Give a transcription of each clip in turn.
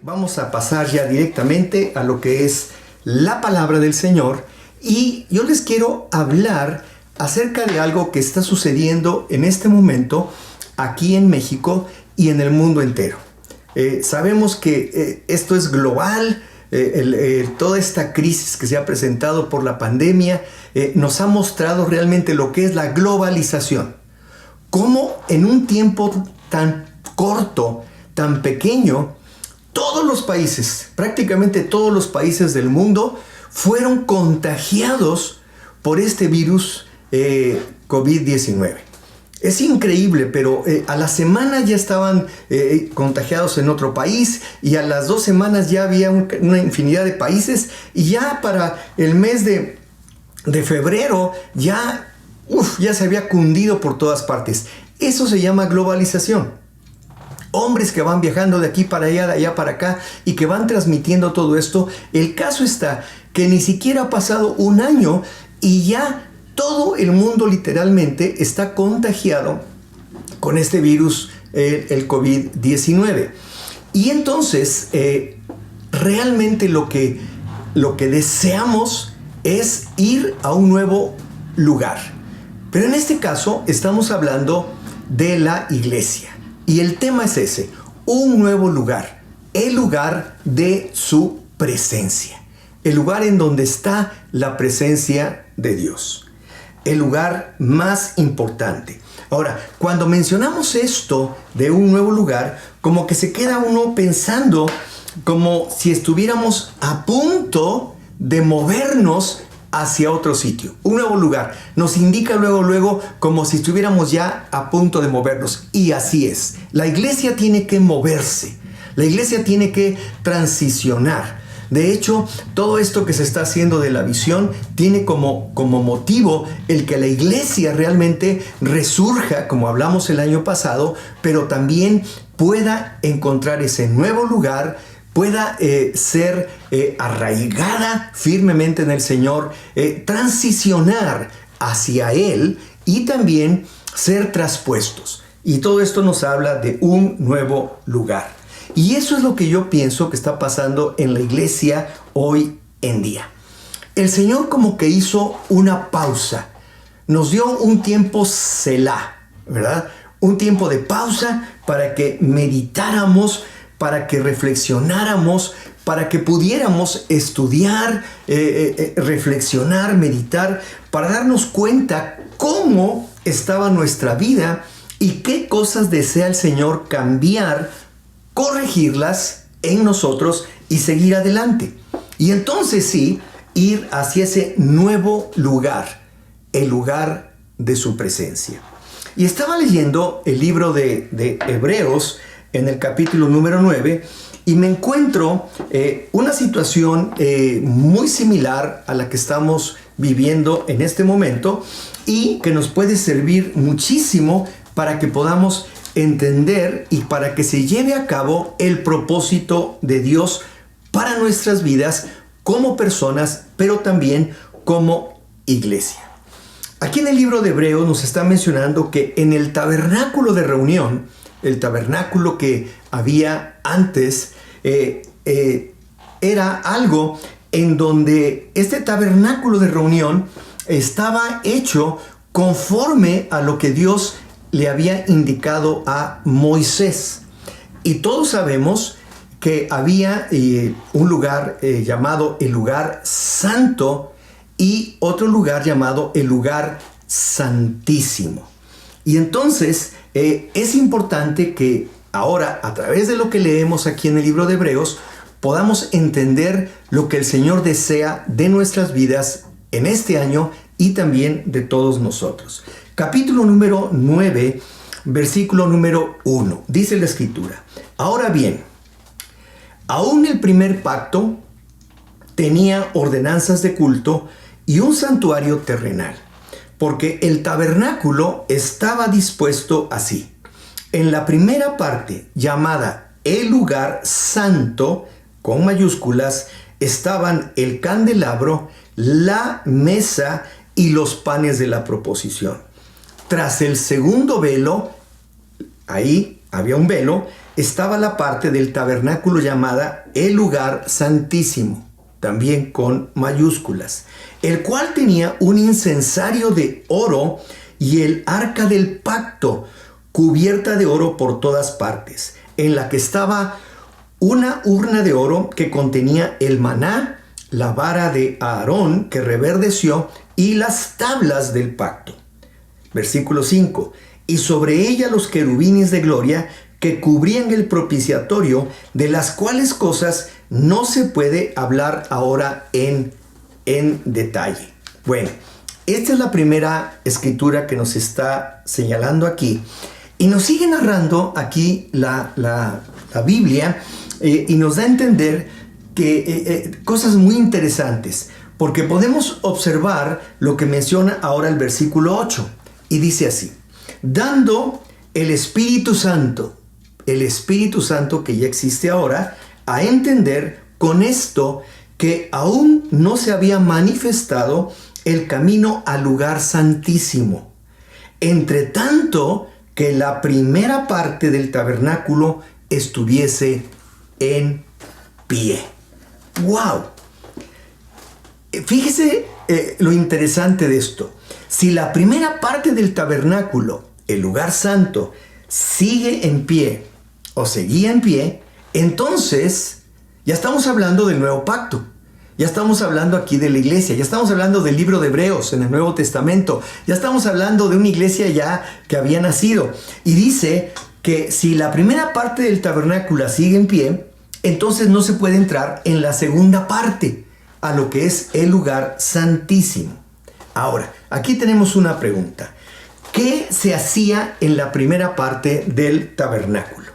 Vamos a pasar ya directamente a lo que es la palabra del Señor, y yo les quiero hablar acerca de algo que está sucediendo en este momento aquí en México y en el mundo entero. Sabemos que esto es global. Toda esta crisis que se ha presentado por la pandemia nos ha mostrado realmente lo que es la globalización. Cómo en un tiempo tan corto, tan pequeño, todos los países, prácticamente todos los países del mundo fueron contagiados por este virus COVID-19. Es increíble, pero a la semana ya estaban contagiados en otro país, y a las 2 semanas ya había una infinidad de países, y ya para el mes de febrero ya se había cundido por todas partes. Eso se llama globalización. Hombres que van viajando de aquí para allá, de allá para acá, y que van transmitiendo todo esto. El caso está que ni siquiera ha pasado un año y ya todo el mundo literalmente está contagiado con este virus, el COVID-19. Y entonces, realmente lo que deseamos es ir a un nuevo lugar. Pero en este caso estamos hablando de la iglesia. Y el tema es ese: un nuevo lugar, el lugar de su presencia, el lugar en donde está la presencia de Dios, el lugar más importante. Ahora, cuando mencionamos esto de un nuevo lugar, como que se queda uno pensando como si estuviéramos a punto de movernos hacia otro sitio. Un nuevo lugar nos indica luego como si estuviéramos ya a punto de movernos. Y así es. La iglesia tiene que moverse. La iglesia tiene que transicionar. De hecho, todo esto que se está haciendo de la visión tiene como motivo el que la iglesia realmente resurja, como hablamos el año pasado, pero también pueda encontrar ese nuevo lugar, pueda ser arraigada firmemente en el Señor, transicionar hacia Él y también ser traspuestos. Y todo esto nos habla de un nuevo lugar. Y eso es lo que yo pienso que está pasando en la iglesia hoy en día. El Señor como que hizo una pausa. Nos dio un tiempo Selah, ¿verdad? Un tiempo de pausa para que meditáramos, para que reflexionáramos, para que pudiéramos estudiar, reflexionar, meditar, para darnos cuenta cómo estaba nuestra vida y qué cosas desea el Señor cambiar, corregirlas en nosotros y seguir adelante. Y entonces sí, ir hacia ese nuevo lugar, el lugar de su presencia. Y estaba leyendo el libro de Hebreos, en el capítulo número 9, y me encuentro una situación muy similar a la que estamos viviendo en este momento, y que nos puede servir muchísimo para que podamos entender y para que se lleve a cabo el propósito de Dios para nuestras vidas como personas, pero también como iglesia. Aquí en el libro de Hebreos nos está mencionando que en el tabernáculo de reunión, el tabernáculo que había antes, era algo en donde este tabernáculo de reunión estaba hecho conforme a lo que Dios le había indicado a Moisés. Y todos sabemos que había un lugar llamado el lugar santo y otro lugar llamado el lugar santísimo. Y entonces es importante que ahora, a través de lo que leemos aquí en el libro de Hebreos, podamos entender lo que el Señor desea de nuestras vidas en este año y también de todos nosotros. Capítulo número 9, versículo número 1. Dice la Escritura: Ahora bien, aún el primer pacto tenía ordenanzas de culto y un santuario terrenal, porque el tabernáculo estaba dispuesto así. En la primera parte, llamada el lugar santo, con mayúsculas, estaban el candelabro, la mesa y los panes de la proposición. Tras el segundo velo, ahí había un velo, estaba la parte del tabernáculo llamada el lugar santísimo, también con mayúsculas, el cual tenía un incensario de oro y el arca del pacto, cubierta de oro por todas partes, en la que estaba una urna de oro que contenía el maná, la vara de Aarón que reverdeció y las tablas del pacto. Versículo 5. Y sobre ella los querubines de gloria que cubrían el propiciatorio, de las cuales cosas no se puede hablar ahora en detalle. Bueno, esta es la primera escritura que nos está señalando aquí. Y nos sigue narrando aquí la Biblia y nos da a entender que cosas muy interesantes, porque podemos observar lo que menciona ahora el versículo 8 y dice así: dando el Espíritu Santo que ya existe ahora, a entender con esto que aún no se había manifestado el camino al lugar santísimo, entre tanto que la primera parte del tabernáculo estuviese en pie. ¡Wow! Fíjese lo interesante de esto. Si la primera parte del tabernáculo, el lugar santo, sigue en pie o seguía en pie, entonces ya estamos hablando del nuevo pacto. Ya estamos hablando aquí de la iglesia, ya estamos hablando del libro de Hebreos en el Nuevo Testamento, ya estamos hablando de una iglesia ya que había nacido. Y dice que si la primera parte del tabernáculo sigue en pie, entonces no se puede entrar en la segunda parte, a lo que es el lugar santísimo. Ahora, aquí tenemos una pregunta. ¿Qué se hacía en la primera parte del tabernáculo?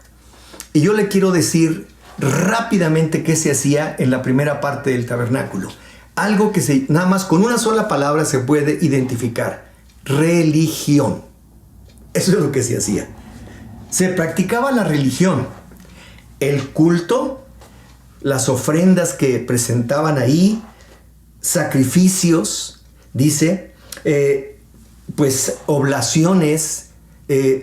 Y yo le quiero decir rápidamente qué se hacía en la primera parte del tabernáculo. Algo que nada más con una sola palabra se puede identificar: religión. Eso es lo que se hacía. Se practicaba la religión, el culto, las ofrendas que presentaban ahí, sacrificios, dice, pues oblaciones,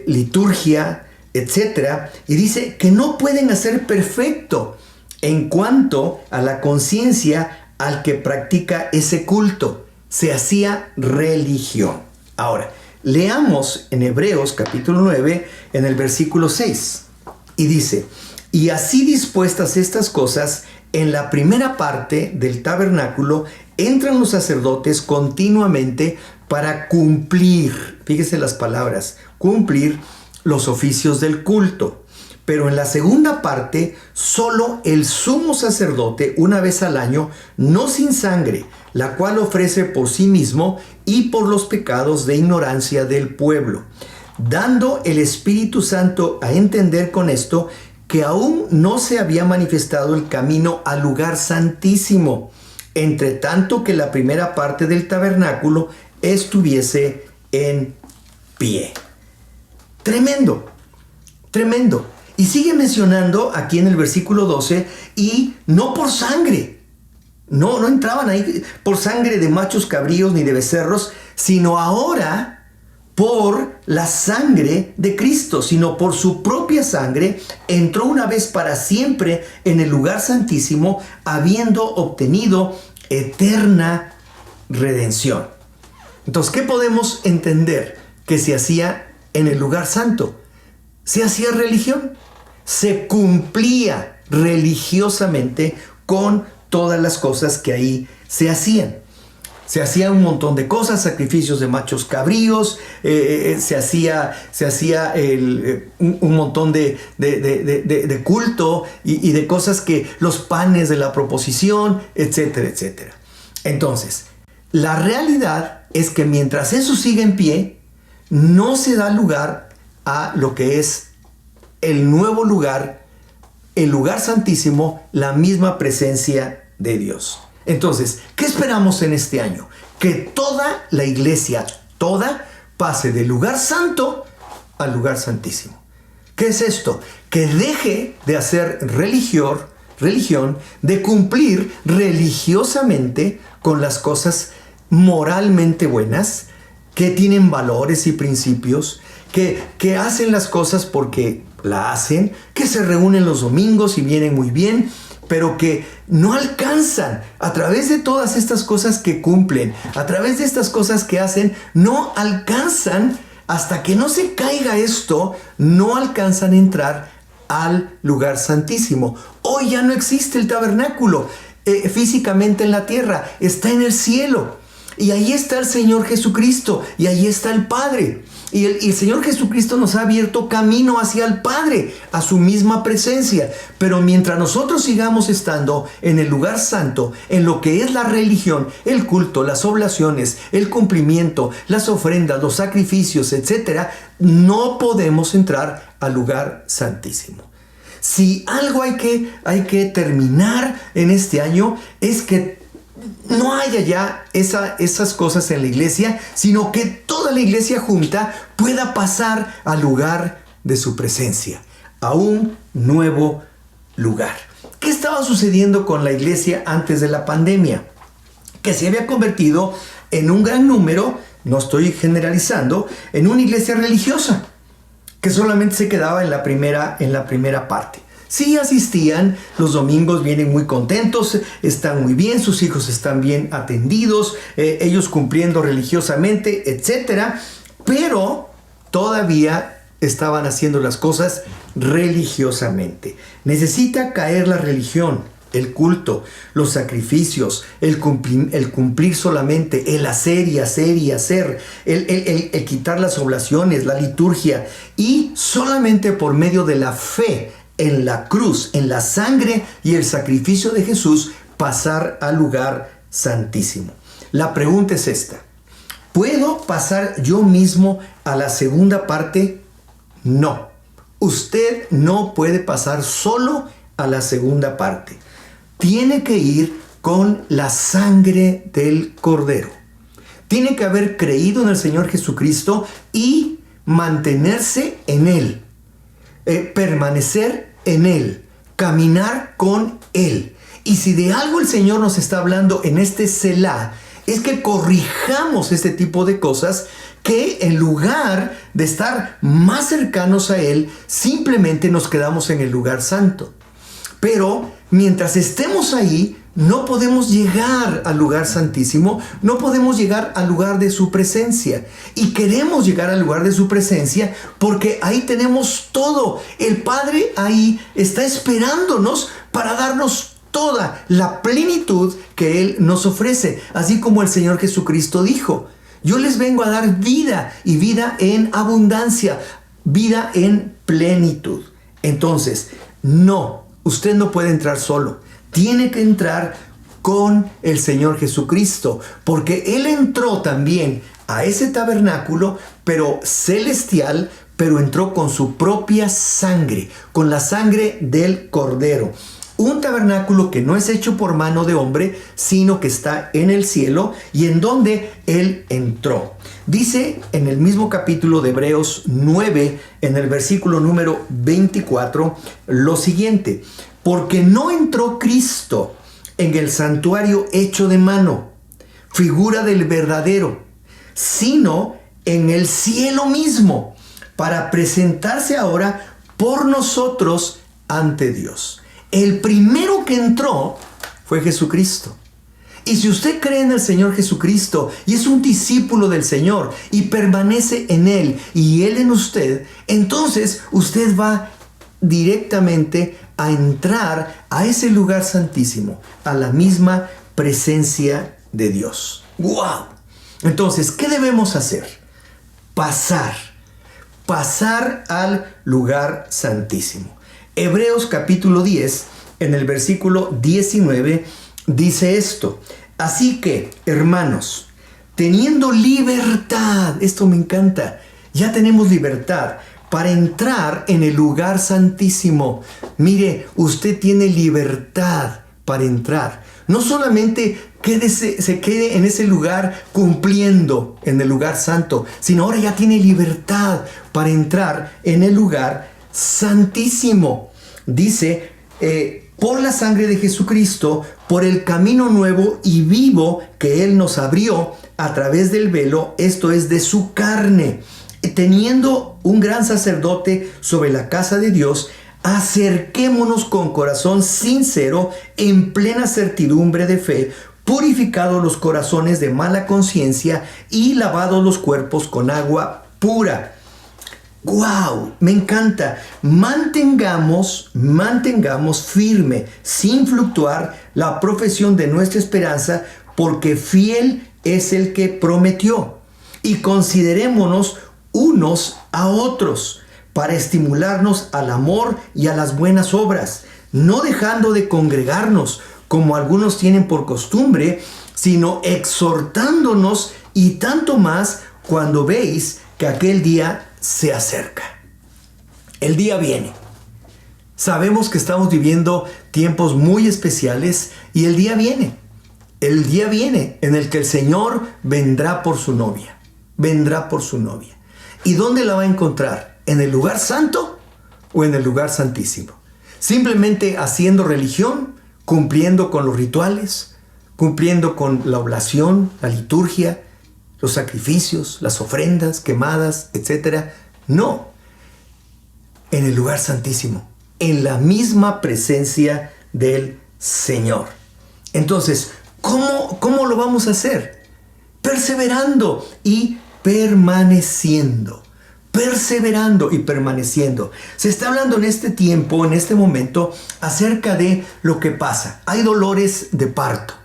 liturgia, etcétera, y dice que no pueden hacer perfecto en cuanto a la conciencia al que practica ese culto. Se hacía religión. Ahora, leamos en Hebreos capítulo 9, en el versículo 6, y dice: y así dispuestas estas cosas, en la primera parte del tabernáculo entran los sacerdotes continuamente para cumplir, fíjese las palabras, cumplir los oficios del culto. Pero en la segunda parte, solo el sumo sacerdote, una vez al año, no sin sangre, la cual ofrece por sí mismo y por los pecados de ignorancia del pueblo, dando el Espíritu Santo a entender con esto que aún no se había manifestado el camino al lugar santísimo, entre tanto que la primera parte del tabernáculo estuviese en pie. Tremendo, tremendo. Y sigue mencionando aquí en el versículo 12, y no por sangre. No entraban ahí por sangre de machos cabríos ni de becerros, sino ahora por la sangre de Cristo, sino por su propia sangre, entró una vez para siempre en el lugar santísimo, habiendo obtenido eterna redención. Entonces, ¿qué podemos entender que se hacía en el lugar santo? Se hacía religión, se cumplía religiosamente con todas las cosas que ahí se hacían. Se hacía un montón de cosas, sacrificios de machos cabríos, se hacía un montón de culto y de cosas, que los panes de la proposición, etcétera, etcétera. Entonces, la realidad es que mientras eso sigue en pie, no se da lugar a lo que es el nuevo lugar, el lugar santísimo, la misma presencia de Dios. Entonces, ¿qué esperamos en este año? Que toda la iglesia, toda, pase del lugar santo al lugar santísimo. ¿Qué es esto? Que deje de hacer religión, de cumplir religiosamente con las cosas moralmente buenas, que tienen valores y principios, que hacen las cosas porque la hacen, que se reúnen los domingos y vienen muy bien, pero que no alcanzan a través de todas estas cosas que cumplen, a través de estas cosas que hacen, no alcanzan, hasta que no se caiga esto, no alcanzan a entrar al lugar santísimo. Hoy ya no existe el tabernáculo físicamente en la tierra, está en el cielo. Y ahí está el Señor Jesucristo, y ahí está el Padre. Y el Señor Jesucristo nos ha abierto camino hacia el Padre, a su misma presencia. Pero mientras nosotros sigamos estando en el lugar santo, en lo que es la religión, el culto, las oblaciones, el cumplimiento, las ofrendas, los sacrificios, etc., no podemos entrar al lugar santísimo. Si algo hay que terminar en este año, es que no haya ya esas cosas en la iglesia, sino que toda la iglesia junta pueda pasar al lugar de su presencia, a un nuevo lugar. ¿Qué estaba sucediendo con la iglesia antes de la pandemia? Que se había convertido en un gran número, no estoy generalizando, en una iglesia religiosa, que solamente se quedaba en la primera parte. Sí asistían, los domingos vienen muy contentos, están muy bien, sus hijos están bien atendidos, ellos cumpliendo religiosamente, etc. Pero todavía estaban haciendo las cosas religiosamente. Necesita caer la religión, el culto, los sacrificios, el cumplir solamente, el hacer y hacer y hacer, el quitar las oblaciones, la liturgia, y solamente por medio de la fe en la cruz, en la sangre y el sacrificio de Jesús, pasar al lugar santísimo. La pregunta es esta: ¿puedo pasar yo mismo a la segunda parte? No. Usted no puede pasar solo a la segunda parte. Tiene que ir con la sangre del Cordero. Tiene que haber creído en el Señor Jesucristo y mantenerse en Él. Permanecer en Él, caminar con Él. Y si de algo el Señor nos está hablando en este Selah, es que corrijamos este tipo de cosas, que en lugar de estar más cercanos a Él, simplemente nos quedamos en el lugar santo. Pero mientras estemos ahí, no podemos llegar al lugar santísimo, no podemos llegar al lugar de su presencia. Y queremos llegar al lugar de su presencia porque ahí tenemos todo. El Padre ahí está esperándonos para darnos toda la plenitud que Él nos ofrece. Así como el Señor Jesucristo dijo: yo les vengo a dar vida, y vida en abundancia, vida en plenitud. Entonces, no, usted no puede entrar solo. Tiene que entrar con el Señor Jesucristo, porque Él entró también a ese tabernáculo, pero celestial, pero entró con su propia sangre, con la sangre del Cordero. Un tabernáculo que no es hecho por mano de hombre, sino que está en el cielo, y en donde Él entró. Dice en el mismo capítulo de Hebreos 9, en el versículo número 24, lo siguiente: porque no entró Cristo en el santuario hecho de mano, figura del verdadero, sino en el cielo mismo, para presentarse ahora por nosotros ante Dios. El primero que entró fue Jesucristo. Y si usted cree en el Señor Jesucristo y es un discípulo del Señor y permanece en Él y Él en usted, entonces usted va directamente a entrar a ese lugar santísimo, a la misma presencia de Dios. ¡Wow! Entonces, ¿qué debemos hacer? Pasar al lugar santísimo. Hebreos capítulo 10, en el versículo 19, dice esto: así que, hermanos, teniendo libertad, esto me encanta, ya tenemos libertad para entrar en el lugar santísimo. Mire, usted tiene libertad para entrar. No solamente se quede en ese lugar cumpliendo en el lugar santo, sino ahora ya tiene libertad para entrar en el lugar santísimo. Dice, por la sangre de Jesucristo, por el camino nuevo y vivo que Él nos abrió a través del velo, esto es, de su carne, teniendo un gran sacerdote sobre la casa de Dios, acerquémonos con corazón sincero, en plena certidumbre de fe, purificados los corazones de mala conciencia y lavados los cuerpos con agua pura. ¡Wow! Me encanta. Mantengamos firme, sin fluctuar, la profesión de nuestra esperanza, porque fiel es el que prometió. Y considerémonos unos a otros para estimularnos al amor y a las buenas obras, no dejando de congregarnos como algunos tienen por costumbre, sino exhortándonos, y tanto más cuando veis que aquel día se acerca. El día viene. Sabemos que estamos viviendo tiempos muy especiales y el día viene. El día viene en el que el Señor vendrá por su novia. Vendrá por su novia. ¿Y dónde la va a encontrar? ¿En el lugar santo o en el lugar santísimo? Simplemente haciendo religión, cumpliendo con los rituales, cumpliendo con la oblación, la liturgia, los sacrificios, las ofrendas quemadas, etc. No, en el lugar santísimo, en la misma presencia del Señor. Entonces, ¿cómo lo vamos a hacer? Perseverando y permaneciendo. Perseverando y permaneciendo. Se está hablando en este tiempo, en este momento, acerca de lo que pasa. Hay dolores de parto.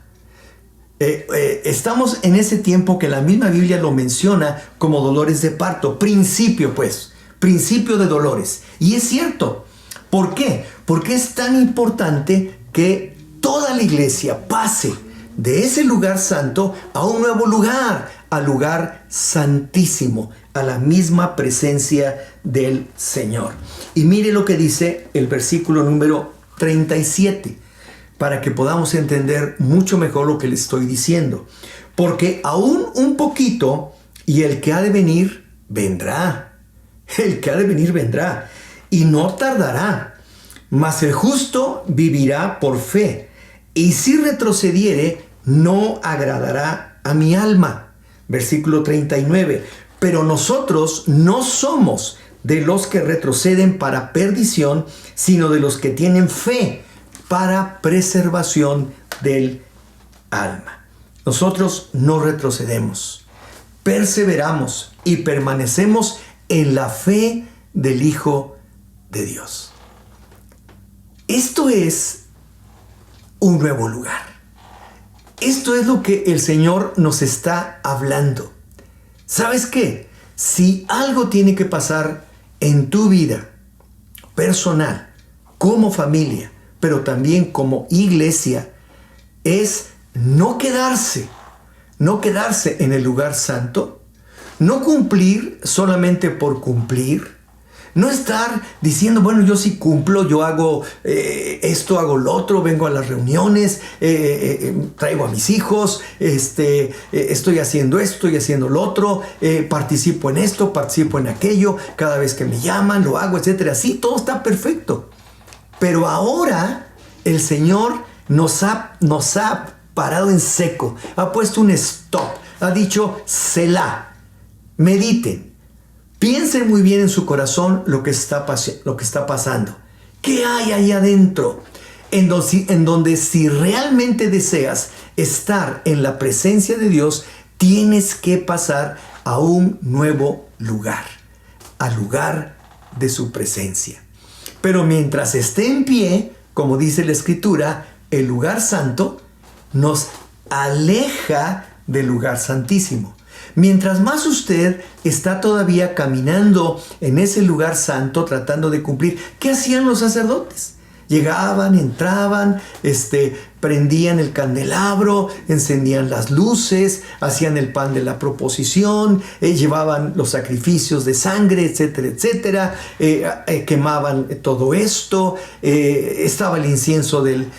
Estamos en ese tiempo que la misma Biblia lo menciona como dolores de parto. Principio de dolores. Y es cierto. ¿Por qué? Porque es tan importante que toda la iglesia pase de ese lugar santo a un nuevo lugar, al lugar santísimo, a la misma presencia del Señor. Y mire lo que dice el versículo número 37, para que podamos entender mucho mejor lo que le estoy diciendo. Porque aún un poquito, y el que ha de venir, vendrá. El que ha de venir, vendrá. Y no tardará. Mas el justo vivirá por fe. Y si retrocediere, no agradará a mi alma. Versículo 39. Pero nosotros no somos de los que retroceden para perdición, sino de los que tienen fe para preservación del alma. Nosotros no retrocedemos, perseveramos y permanecemos en la fe del Hijo de Dios. Esto es un nuevo lugar. Esto es lo que el Señor nos está hablando. ¿Sabes qué? Si algo tiene que pasar en tu vida personal, como familia, pero también como iglesia, es no quedarse en el lugar santo, no cumplir solamente por cumplir, no estar diciendo, bueno, yo sí cumplo, yo hago esto, hago lo otro, vengo a las reuniones, traigo a mis hijos, estoy haciendo esto, estoy haciendo lo otro, participo en esto, participo en aquello, cada vez que me llaman, lo hago, etc. Sí, todo está perfecto. Pero ahora el Señor nos ha parado en seco, ha puesto un stop, ha dicho, Selah, mediten, piensen muy bien en su corazón lo que está pasando. ¿Qué hay ahí adentro? En donde si realmente deseas estar en la presencia de Dios, tienes que pasar a un nuevo lugar, al lugar de su presencia. Pero mientras esté en pie, como dice la Escritura, el lugar santo nos aleja del lugar santísimo. Mientras más usted está todavía caminando en ese lugar santo, tratando de cumplir, ¿qué hacían los sacerdotes? Llegaban, entraban, prendían el candelabro, encendían las luces, hacían el pan de la proposición, llevaban los sacrificios de sangre, etcétera, etcétera, quemaban todo esto, estaba el incienso del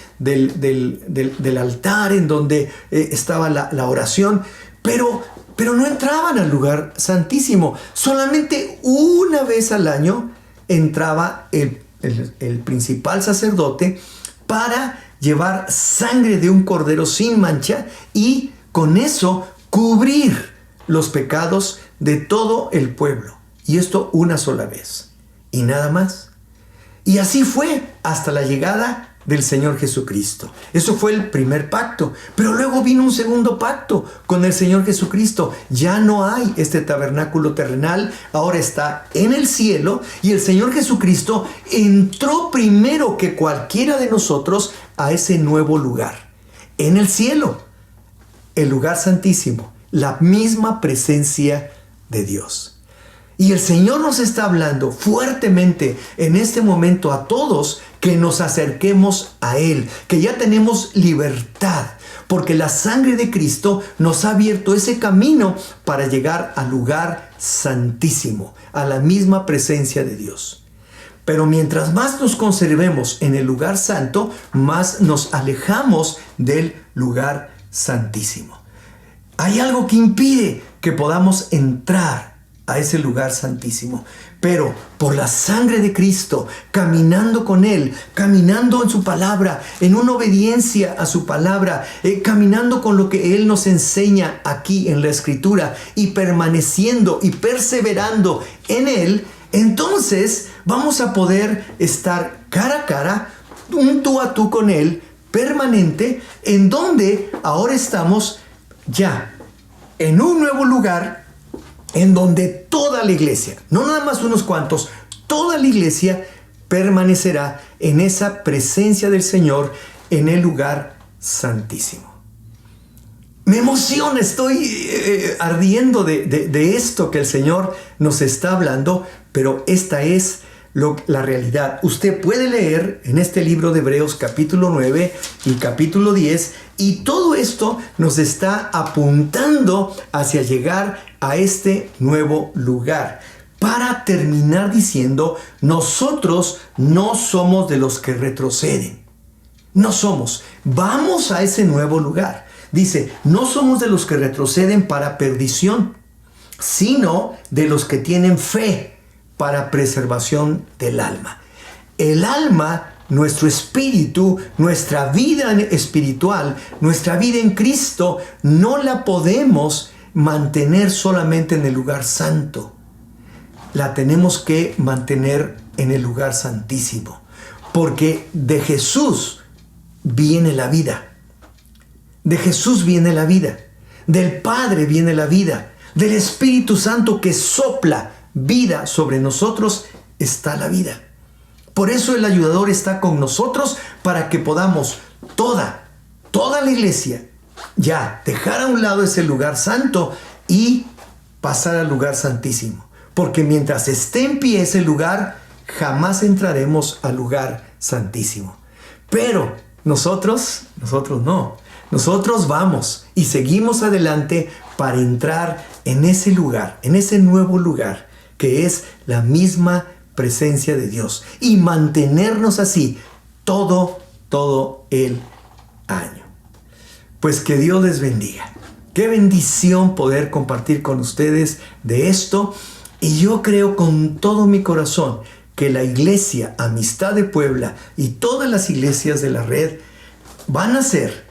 altar en donde estaba la oración, pero no entraban al lugar santísimo. Solamente una vez al año entraba el principal sacerdote para llevar sangre de un cordero sin mancha y con eso cubrir los pecados de todo el pueblo. Y esto una sola vez. Y nada más. Y así fue hasta la llegada del Señor Jesucristo. Eso fue el primer pacto. Pero luego vino un segundo pacto con el Señor Jesucristo. Ya no hay este tabernáculo terrenal. Ahora está en el cielo. Y el Señor Jesucristo entró primero que cualquiera de nosotros a ese nuevo lugar. En el cielo. El lugar santísimo. La misma presencia de Dios. Y el Señor nos está hablando fuertemente en este momento a todos que nos acerquemos a Él, que ya tenemos libertad, porque la sangre de Cristo nos ha abierto ese camino para llegar al lugar santísimo, a la misma presencia de Dios. Pero mientras más nos conservemos en el lugar santo, más nos alejamos del lugar santísimo. Hay algo que impide que podamos entrar a ese lugar santísimo. Pero por la sangre de Cristo, caminando con Él, caminando en su palabra, en una obediencia a su palabra, caminando con lo que Él nos enseña aquí en la Escritura y permaneciendo y perseverando en Él, entonces vamos a poder estar cara a cara, un tú a tú con Él, permanente, en donde ahora estamos ya en un nuevo lugar, en donde toda la iglesia, no nada más unos cuantos, toda la iglesia permanecerá en esa presencia del Señor en el lugar santísimo. Me emociona, estoy ardiendo de esto que el Señor nos está hablando, pero esta es la realidad. Usted puede leer en este libro de Hebreos capítulo 9 y capítulo 10 y todo esto nos está apuntando hacia llegar a este nuevo lugar. Para terminar diciendo, nosotros no somos de los que retroceden. No somos. Vamos a ese nuevo lugar. Dice, no somos de los que retroceden para perdición, sino de los que tienen fe para preservación del alma. El alma, nuestro espíritu, nuestra vida espiritual, nuestra vida en Cristo, no la podemos mantener solamente en el lugar santo. La tenemos que mantener en el lugar santísimo. Porque de Jesús viene la vida. De Jesús viene la vida. Del Padre viene la vida. Del Espíritu Santo que sopla vida sobre nosotros está la vida. Por eso el ayudador está con nosotros para que podamos toda la iglesia ya dejar a un lado ese lugar santo y pasar al lugar santísimo. Porque mientras esté en pie ese lugar, jamás entraremos al lugar santísimo. Pero nosotros no. Nosotros vamos y seguimos adelante para entrar en ese lugar, en ese nuevo lugar, que es la misma presencia de Dios, y mantenernos así todo el año. Pues que Dios les bendiga. Qué bendición poder compartir con ustedes de esto, y yo creo con todo mi corazón que la iglesia Amistad de Puebla y todas las iglesias de la red van a ser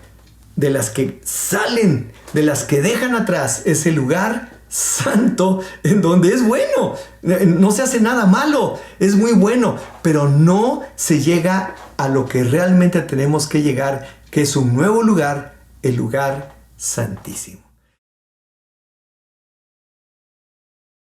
de las que salen, de las que dejan atrás ese lugar santo en donde es bueno. No se hace nada malo, es muy bueno, pero no se llega a lo que realmente tenemos que llegar, que es un nuevo lugar, el lugar santísimo.